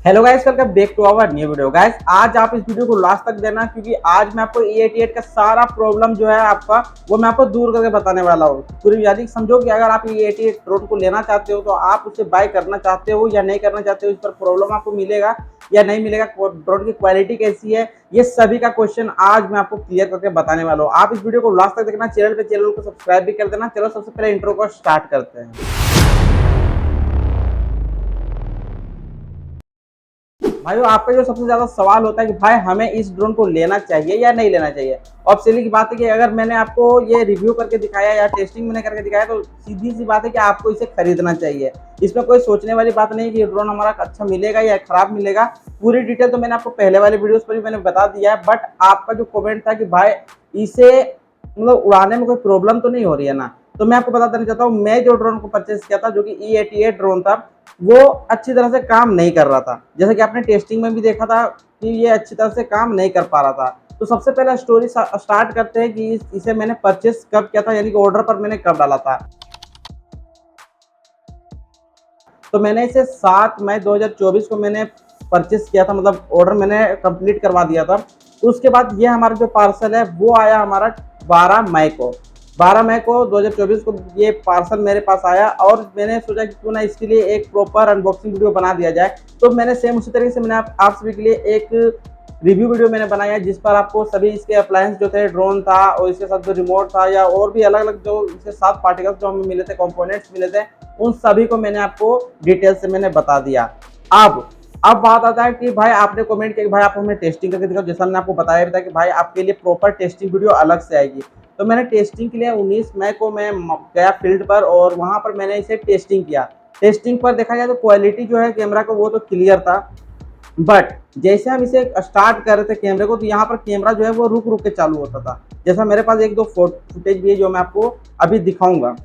Hello guys, welcome back to our new video. Guys आज आप इस वीडियो को लास्ट तक देना, क्योंकि आज मैं आपको E88 का सारा प्रॉब्लम जो है आपका वो मैं आपको दूर करके बताने वाला हूँ। पूरी यानी समझो कि अगर आप E88 ड्रोन को लेना चाहते हो तो आप उसे बाय करना चाहते हो या नहीं करना चाहते हो, इस पर प्रॉब्लम आपको मिलेगा या नहीं मिलेगा, ड्रोन की क्वालिटी कैसी है, ये सभी का क्वेश्चन आज मैं आपको क्लियर करके बताने वाला हूँ। आप इस वीडियो को लास्ट तक देखना, चैनल को सब्सक्राइब भी कर देना। चलो सबसे पहले इंट्रो को स्टार्ट करते हैं। भाइयों, आपका जो सबसे ज्यादा सवाल होता है कि भाई हमें इस ड्रोन को लेना चाहिए या नहीं लेना चाहिए। अब सिली की बात है कि अगर मैंने आपको ये रिव्यू करके दिखाया या टेस्टिंग मैंने करके दिखाया तो सीधी सी बात है कि आपको इसे खरीदना चाहिए। इसमें कोई सोचने वाली बात नहीं कि ये ड्रोन हमारा अच्छा मिलेगा या खराब मिलेगा। पूरी डिटेल तो मैंने आपको पहले वाले वीडियोस पर भी मैंने बता दिया है, बट आपका जो कमेंट था कि भाई इसे मतलब उड़ाने में कोई प्रॉब्लम तो नहीं हो रही है ना, तो मैं आपको बता देना चाहता हूँ। मैं जो ड्रोन को परचेस किया था, जो कि E88 ड्रोन था, वो अच्छी तरह से काम नहीं कर रहा था। जैसे कि आपने टेस्टिंग में भी देखा था कि ये अच्छी तरह से काम नहीं कर पा रहा था। तो सबसे पहले स्टोरी स्टार्ट करते हैं कि इसे मैंने परचेस कब किया था, यानी कि ऑर्डर पर मैंने कब डाला था। तो मैंने इसे 7 मई 2024 को मैंने परचेस किया था, मतलब ऑर्डर मैंने कंप्लीट करवा दिया था। तो उसके बाद ये हमारा जो पार्सल है वो आया हमारा 12 मई को। 12 मई को 2024 को ये पार्सल मेरे पास आया और मैंने सोचा कि क्यों ना इसके लिए एक प्रॉपर अनबॉक्सिंग वीडियो बना दिया जाए। तो मैंने सेम उसी तरीके से मैंने आप सभी के लिए एक रिव्यू वीडियो मैंने बनाया, जिस पर आपको सभी इसके अप्लायंस जो थे, ड्रोन था और इसके साथ जो रिमोट था या और भी अलग अलग जो इसके साथ पार्टिकल्स जो हमें मिले थे, कंपोनेंट्स मिले थे, उन सभी को मैंने आपको डिटेल से मैंने बता दिया। अब बात आता है कि भाई आपने कमेंट किया कि भाई आप हमें टेस्टिंग करके दिखाओ। जैसा मैंने आपको बताया भी था कि भाई आपके लिए प्रॉपर टेस्टिंग वीडियो अलग से आएगी। तो मैंने टेस्टिंग के लिए 19 मई को मैं गया फील्ड पर और वहां पर मैंने इसे टेस्टिंग किया। टेस्टिंग पर देखा जाए तो क्वालिटी जो है कैमरा का वो तो क्लियर था, बट जैसे हम इसे स्टार्ट कर रहे थे कैमरे को, तो यहाँ पर कैमरा जो है वो रुक रुक के चालू होता था। जैसा मेरे पास एक दो फुटेज भी है जो मैं आपको अभी दिखाऊंगा।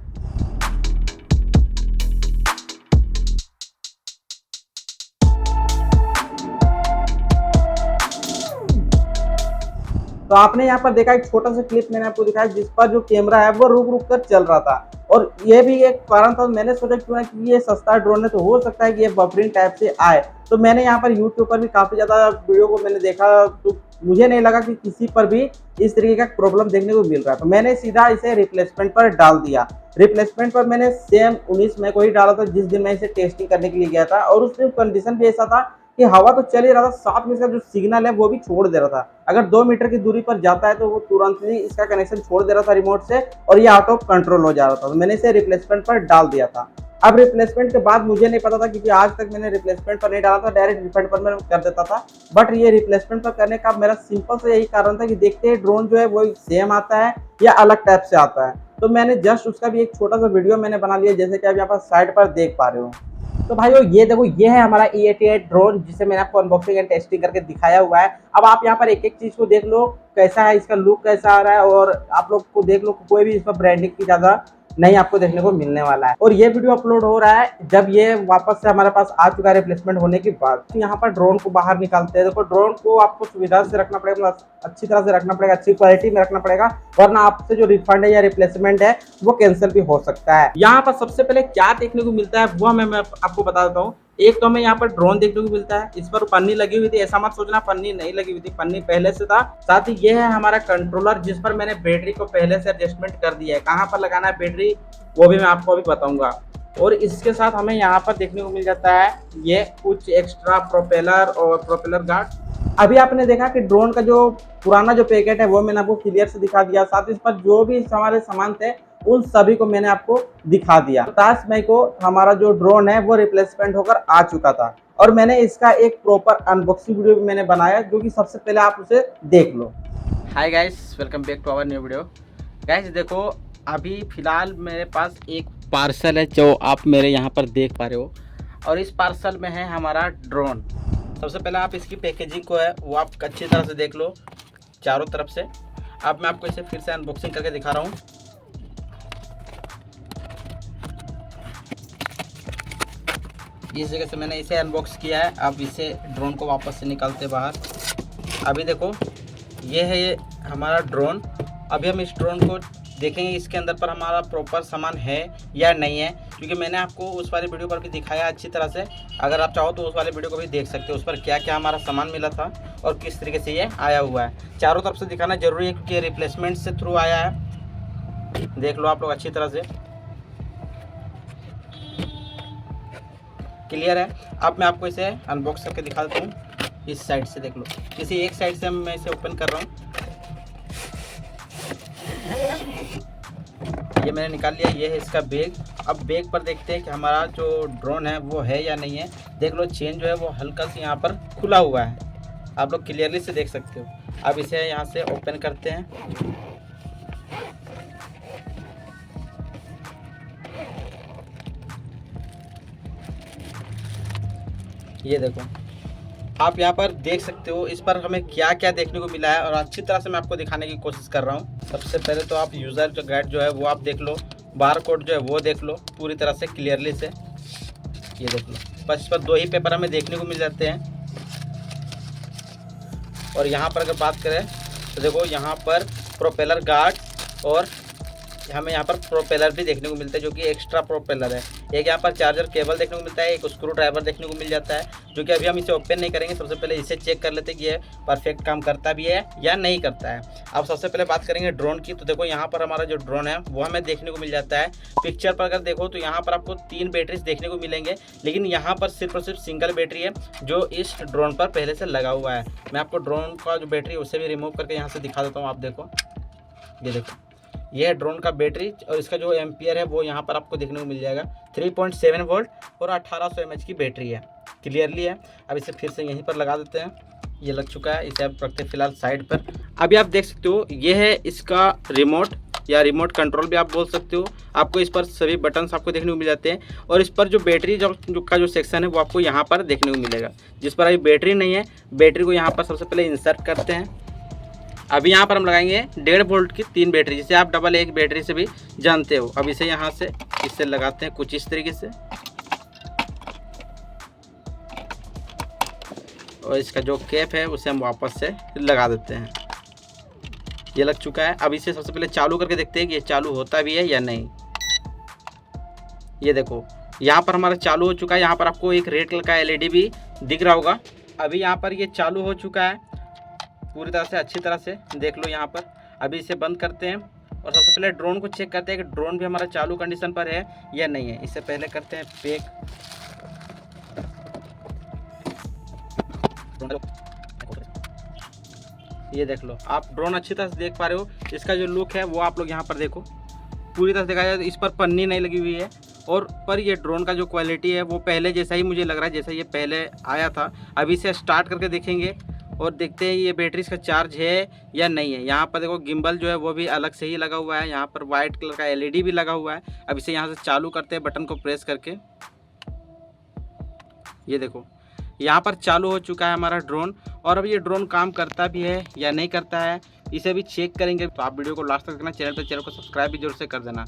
तो आपने यहाँ पर देखा एक छोटा सा क्लिप मैंने आपको दिखाया, जिस पर जो कैमरा है वो रुक रुक कर चल रहा था। और ये भी एक कारण था, मैंने सोचा क्यों ना कि ये सस्ता ड्रोन है तो हो सकता है कि ये बफरिंग टाइप से आए। तो मैंने यहाँ पर यूट्यूब पर भी काफ़ी ज़्यादा वीडियो को मैंने देखा, तो मुझे नहीं लगा कि किसी पर भी इस तरीके का प्रॉब्लम देखने को मिल रहा है। तो मैंने सीधा इसे रिप्लेसमेंट पर डाल दिया। रिप्लेसमेंट पर मैंने सेम 19 मई को ही डाला था, जिस दिन मैं इसे टेस्टिंग करने के लिए गया था। और उस दिन कंडीशन भी ऐसा था कि हवा तो चल ही रहा था, साथ में इसका जो सिग्नल है वो भी छोड़ दे रहा था। अगर 2 मीटर की दूरी पर जाता है तो वो तुरंत ही इसका कनेक्शन छोड़ दे रहा था रिमोट से और ये आउट ऑफ कंट्रोल हो जा रहा था। तो मैंने इसे रिप्लेसमेंट पर डाल दिया था। अब रिप्लेसमेंट के बाद मुझे नहीं पता था, क्योंकि आज तक मैंने रिप्लेसमेंट पर नहीं डाला था, डायरेक्ट रिफंड पर मैं कर देता था। बट ये रिप्लेसमेंट पर करने का मेरा सिंपल से यही कारण था कि देखते हैं ड्रोन जो है वो सेम आता है या अलग टाइप से आता है। तो मैंने जस्ट उसका भी एक छोटा सा वीडियो मैंने बना लिया, जैसे कि आप यहाँ पर साइड पर देख पा रहे हो। तो भाइयों ये देखो, ये है हमारा E88 ड्रोन, जिसे मैंने आपको अनबॉक्सिंग एंड टेस्टिंग करके दिखाया हुआ है। अब आप यहाँ पर एक एक चीज को देख लो, कैसा है, इसका लुक कैसा आ रहा है, और आप लोग को देख लो कोई भी इस पर ब्रांडिंग की ज्यादा नहीं आपको देखने को मिलने वाला है। और ये वीडियो अपलोड हो रहा है जब ये वापस से हमारे पास आ चुका है रिप्लेसमेंट होने के बाद। तो यहाँ पर ड्रोन को बाहर निकालते हैं। देखो, ड्रोन को आपको सुविधा से रखना पड़ेगा, अच्छी तरह से रखना पड़ेगा, अच्छी क्वालिटी में रखना पड़ेगा, वरना आपसे जो रिफंड है या रिप्लेसमेंट है वो कैंसिल भी हो सकता है। यहाँ पर सबसे पहले क्या देखने को मिलता है वो मैं आपको बता देता हूँ। एक तो हमें यहाँ पर ड्रोन देखने को मिलता है, इस पर पन्नी लगी हुई थी, ऐसा मत सोचना पन्नी नहीं लगी हुई थी, पन्नी पहले से था। साथ ही ये है हमारा कंट्रोलर, जिस पर मैंने बैटरी को पहले से एडजस्टमेंट कर दिया है। कहाँ पर लगाना है बैटरी वो भी मैं आपको अभी बताऊंगा। और इसके साथ हमें यहाँ पर देखने को मिल जाता है ये कुछ एक्स्ट्रा प्रोपेलर और प्रोपेलर गार्ड। अभी आपने देखा कि ड्रोन का जो पुराना जो पैकेट है वो मैंने आपको क्लियर से दिखा दिया। साथ ही इस पर जो भी हमारे सामान थे उन सभी को मैंने आपको दिखा दिया। 27 मई को हमारा जो ड्रोन है वो रिप्लेसमेंट होकर आ चुका था और मैंने इसका एक प्रॉपर अनबॉक्सिंग वीडियो भी मैंने बनाया, जो कि सबसे पहले आप उसे देख लो। Hi guys, welcome back to our new video. Guys देखो, अभी फिलहाल मेरे पास एक पार्सल है जो आप मेरे यहाँ पर देख पा रहे हो, और इस पार्सल में है हमारा ड्रोन। सबसे पहले आप इसकी पैकेजिंग को है वो आप अच्छी तरह से देख लो चारों तरफ से। अब मैं आपको इसे फिर से अनबॉक्सिंग करके दिखा रहा हूँ। इस जगह से मैंने इसे अनबॉक्स किया है। अब इसे ड्रोन को वापस से निकालते बाहर। अभी देखो, ये है ये हमारा ड्रोन। अभी हम इस ड्रोन को देखेंगे इसके अंदर पर हमारा प्रॉपर सामान है या नहीं है। क्योंकि मैंने आपको उस वाले वीडियो पर भी दिखाया अच्छी तरह से। अगर आप चाहो तो उस वाले वीडियो को भी देख सकते हो, उस पर क्या क्या हमारा सामान मिला था और किस तरीके से ये आया हुआ है। चारों तरफ से दिखाना ज़रूरी है क्योंकि ये रिप्लेसमेंट से थ्रू आया है। देख लो आप लोग अच्छी तरह से, क्लियर है। अब मैं आपको इसे अनबॉक्स करके दिखा देता हूँ। इस साइड से देख लो, किसी एक साइड से मैं इसे ओपन कर रहा हूँ। ये मैंने निकाल लिया, ये है इसका बैग। अब बैग पर देखते हैं कि हमारा जो ड्रोन है वो है या नहीं है। देख लो चेन जो है वो हल्का सा यहाँ पर खुला हुआ है, आप लोग क्लियरली से देख सकते हो। अब इसे यहाँ से ओपन करते हैं। ये देखो, आप यहाँ पर देख सकते हो इस पर हमें क्या क्या देखने को मिला है और अच्छी तरह से मैं आपको दिखाने की कोशिश कर रहा हूँ। सबसे पहले तो आप यूज़र जो गाइड जो है वो आप देख लो, बार कोड जो है वो देख लो पूरी तरह से क्लियरली से। ये देख लो, बस इस पर 2 ही पेपर हमें देखने को मिल जाते हैं। और यहाँ पर अगर बात करें तो देखो यहाँ पर प्रोपेलर गार्ड और हमें यहाँ पर प्रोपेलर भी देखने को मिलता है जो कि एक्स्ट्रा प्रोपेलर है। एक यहाँ पर चार्जर केबल देखने को मिलता है, एक स्क्रू ड्राइवर देखने को मिल जाता है, जो कि अभी हम इसे ओपन नहीं करेंगे। सबसे पहले इसे चेक कर लेते हैं कि ये परफेक्ट काम करता भी है या नहीं करता है। अब सबसे पहले बात करेंगे ड्रोन की। तो देखो यहाँ पर हमारा जो ड्रोन है वो हमें देखने को मिल जाता है। पिक्चर पर अगर देखो तो यहाँ पर आपको 3 बैटरीज देखने को मिलेंगे, लेकिन यहाँ पर सिर्फ और सिर्फ सिंगल बैटरी है जो इस ड्रोन पर पहले से लगा हुआ है। मैं आपको ड्रोन का जो बैटरी है उसे भी रिमूव करके यहाँ से दिखा देता हूँ। आप देखो, ये देखो, यह है ड्रोन का बैटरी और इसका जो एम्पियर है वो यहाँ पर आपको देखने को मिल जाएगा। 3.7 वोल्ट और 1800 mAh की बैटरी है, क्लियरली है। अब इसे फिर से यहीं पर लगा देते हैं। ये लग चुका है, इसे आप रखते हैं फिलहाल साइड पर। अभी आप देख सकते हो ये है इसका रिमोट या रिमोट कंट्रोल भी आप बोल सकते हो। आपको इस पर सभी बटन्स आपको देखने को मिल जाते हैं और इस पर जो बैटरी का जो सेक्शन है वो आपको यहाँ पर देखने को मिलेगा। जिस पर अभी बैटरी नहीं है, बैटरी को यहाँ पर सबसे पहले इंसर्ट करते हैं। अभी यहाँ पर हम लगाएंगे 1.5 वोल्ट की 3 बैटरी, जिसे आप डबल एक बैटरी से भी जानते हो। अब इसे यहाँ से इससे लगाते हैं कुछ इस तरीके से और इसका जो कैप है उसे हम वापस से लगा देते हैं। ये लग चुका है। अब इसे सबसे पहले चालू करके देखते हैं कि ये चालू होता भी है या नहीं। ये देखो, यहाँ पर हमारा चालू हो चुका है। यहाँ पर आपको एक रेड कलर का LED भी दिख रहा होगा। अभी यहाँ पर ये चालू हो चुका है पूरी तरह से, अच्छी तरह से देख लो यहाँ पर। अभी इसे बंद करते हैं और सबसे पहले ड्रोन को चेक करते हैं कि ड्रोन भी हमारा चालू कंडीशन पर है या नहीं है। इससे पहले करते हैं पैक। ये देख लो, आप ड्रोन अच्छी तरह से देख पा रहे हो। इसका जो लुक है वो आप लोग यहाँ पर देखो, पूरी तरह से देखा जाए तो इस पर पन्नी नहीं लगी हुई है और पर ये ड्रोन का जो क्वालिटी है वो पहले जैसा ही मुझे लग रहा है जैसा ये पहले आया था। अभी इसे स्टार्ट करके देखेंगे और देखते हैं ये बैटरी इसका चार्ज है या नहीं है। यहाँ पर देखो गिम्बल जो है वो भी अलग से ही लगा हुआ है। यहाँ पर वाइट कलर का LED भी लगा हुआ है। अब इसे यहाँ से चालू करते हैं बटन को प्रेस करके। ये देखो, यहाँ पर चालू हो चुका है हमारा ड्रोन और अब ये ड्रोन काम करता भी है या नहीं करता है इसे भी चेक करेंगे। तो आप वीडियो को लास्ट तक देखना, चैनल को सब्सक्राइब भी जरूर से कर देना।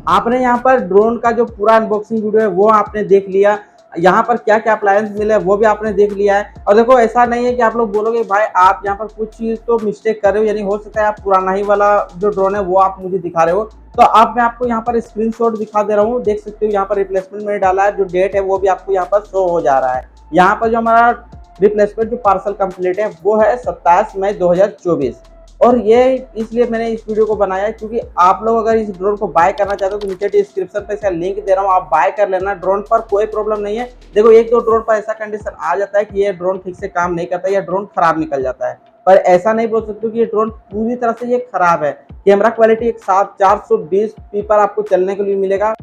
आपने यहाँ पर ड्रोन का जो पूरा अनबॉक्सिंग वीडियो है वो आपने देख लिया। यहाँ पर क्या क्या अप्लायंस मिले वो भी आपने देख लिया है। और देखो, ऐसा नहीं है कि आप लोग बोलोगे भाई आप यहाँ पर कुछ चीज़ तो मिस्टेक कर रहे हो, यानी हो सकता है आप पुराना ही वाला जो ड्रोन है वो आप मुझे दिखा रहे हो। तो अब मैं आपको यहाँ पर स्क्रीनशॉट दिखा दे रहा हूँ, देख सकते हो यहाँ पर रिप्लेसमेंट में डाला है, जो डेट है वो भी आपको यहाँ पर शो हो जा रहा है। यहाँ पर जो हमारा रिप्लेसमेंट जो पार्सल कंप्लीट है वो है 27 मई 2024। और ये इसलिए मैंने इस वीडियो को बनाया है क्योंकि आप लोग अगर इस ड्रोन को बाय करना चाहते हो तो नीचे डिस्क्रिप्शन पे इसका लिंक दे रहा हूँ, आप बाय कर लेना। ड्रोन पर कोई प्रॉब्लम नहीं है। देखो, 1-2 ड्रोन पर ऐसा कंडीशन आ जाता है कि ये ड्रोन ठीक से काम नहीं करता या ड्रोन खराब निकल जाता है, पर ऐसा नहीं बोल सकते कि ये ड्रोन पूरी तरह से ये खराब है। कैमरा क्वालिटी एक साथ 420p पर आपको चलने के लिए मिलेगा।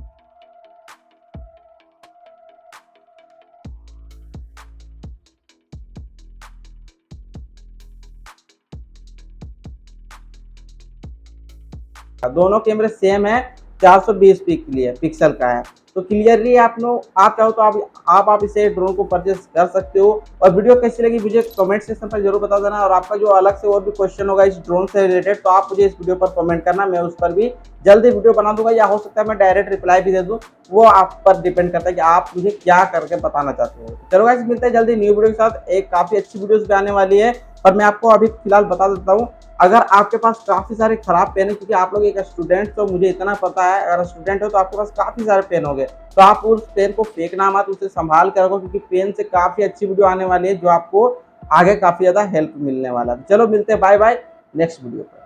दोनों कैमरे सेम है, 420p के लिए पिक्सल का है। तो क्लियरली आप चाहो तो आप इसे ड्रोन को परचेस कर सकते हो। और वीडियो कैसी लगी मुझे कमेंट सेक्शन पर जरूर बता देना। और आपका जो अलग से और भी क्वेश्चन होगा इस ड्रोन से रिलेटेड तो आप मुझे इस वीडियो पर कमेंट करना, मैं उस पर भी जल्दी वीडियो बना दूंगा, या हो सकता है मैं डायरेक्ट रिप्लाई भी दे दूं। वो आप पर डिपेंड करता है कि आप मुझे क्या करके बताना चाहते हो। चलो गाइस, मिलते हैं जल्दी न्यू वीडियो के साथ। एक काफी अच्छी वीडियोस भी आने वाली है, पर मैं आपको अभी फिलहाल बता देता हूँ। अगर आपके पास काफ़ी सारे खराब पेन है, क्योंकि आप लोग एक स्टूडेंट, तो मुझे इतना पता है अगर स्टूडेंट हो तो आपके पास काफ़ी सारे पेन होंगे, तो आप उस पेन को फेंकना मत, उसे संभाल कर रखो, क्योंकि पेन से काफ़ी अच्छी वीडियो आने वाली है जो आपको आगे काफ़ी ज़्यादा हेल्प मिलने वाला है। चलो मिलते हैं, बाय बाय नेक्स्ट वीडियो पर।